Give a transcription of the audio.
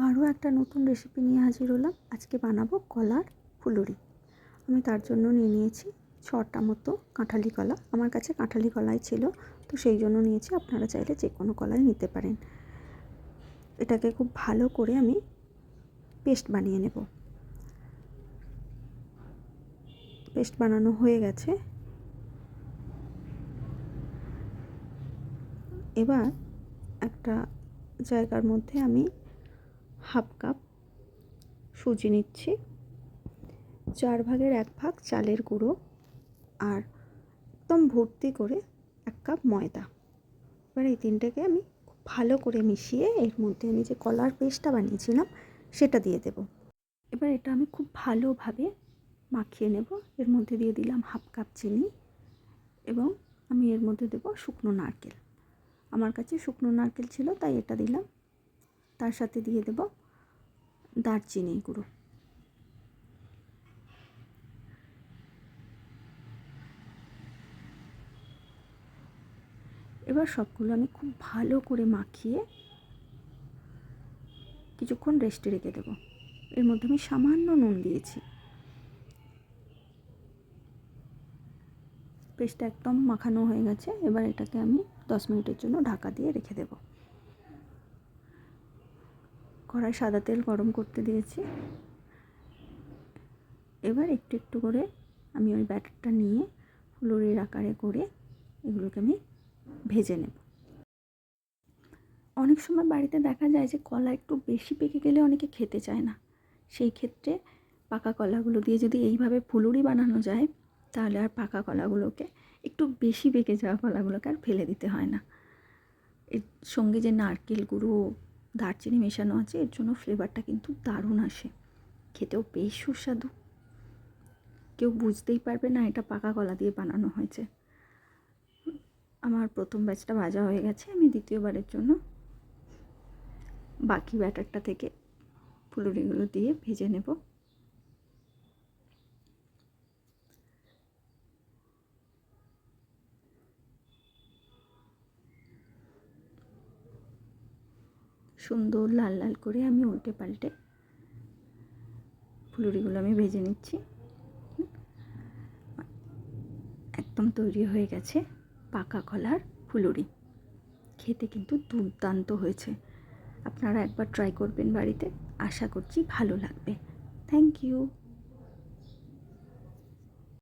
আরও একটা নতুন রেসিপি নিয়ে হাজির হলাম। আজকে বানাবো কলার ফুলুরি। আমি তার জন্য নিয়ে নিয়েছি 6টা মতো কাঁঠালি কলা। আমার কাছে কাঁঠালি কলাই ছিল, তো সেই জন্য নিয়েছি। আপনারা চাইলে যে কোনো কলাই নিতে পারেন। এটাকে খুব ভালো করে আমি পেস্ট বানিয়ে নেব। পেস্ট বানানো হয়ে গেছে। এবার একটা জায়গার মধ্যে আমি 1/2 কাপ সুজি নিচ্ছি, 4 ভাগের 1 ভাগ চালের গুঁড়ো, আর একদম ভর্তি করে 1 কাপ ময়দা। এবার এই তিনটাকে আমি খুব ভালো করে মিশিয়ে এর মধ্যে আমি যে কলার পেস্টটা বানিয়েছিলাম সেটা দিয়ে দেব। এবার এটা আমি খুব ভালোভাবে মাখিয়ে নেব। এর মধ্যে দিয়ে দিলাম 1/2 কাপ চিনি এবং আমি এর মধ্যে দেব শুকনো নারকেল। আমার কাছে শুকনো নারকেল ছিল তাই এটা দিলাম। তার সাথে দিয়ে দেব দারচিনি গুঁড়ো। এবার সবগুলো আমি খুব ভালো করে মাখিয়ে কিছুক্ষণ রেস্টে রেখে দেবো। এর মধ্যে আমি সামান্য নুন দিয়েছি। পেস্টটা একদম মাখানো হয়ে গেছে। এবার এটাকে আমি 10 মিনিটের জন্য ঢাকা দিয়ে রেখে দেব। কড়াই সাদা তেল গরম করতে দিয়েছি। এবার একটু একটু করে আমি ওই ব্যাটারটা নিয়ে ফুলুরির আকারে করে এগুলোকে আমি ভেজে নেব। অনেক সময় বাড়িতে দেখা যায় যে কলা একটু বেশি পেকে গেলে অনেকে খেতে চায় না। সেই ক্ষেত্রে পাকা কলাগুলো দিয়ে যদি এইভাবে ফুলুরি বানানো যায়, তাহলে আর পাকা কলাগুলোকে, একটু বেশি পেকে যাওয়া কলাগুলোকে আর ফেলে দিতে হয় না। এর সঙ্গে যে নারকেল গুঁড়ো, দারচিনি মেশানো আছে, এর জন্য ফ্লেভারটা কিন্তু দারুণ আসে, খেতেও বেশ সুস্বাদু। কেউ বুঝতেই পারবে না এটা পাকা কলা দিয়ে বানানো হয়েছে। আমার প্রথম ব্যাচটা ভাজা হয়ে গেছে। আমি দ্বিতীয়বারের জন্য বাকি ব্যাটারটা থেকে ফুলুরিগুলো দিয়ে ভেজে নেব। সুন্দর লাল লাল করে আমি উল্টে পাল্টে ফুলুরিগুলো আমি ভেজে নিচ্ছি। একদম তৈরি হয়ে গেছে পাকা কলার ফুলুরি। খেতে কিন্তু দুর্দান্ত হয়েছে। আপনারা একবার ট্রাই করবেন বাড়িতে। আশা করছি ভালো লাগবে। Thank you.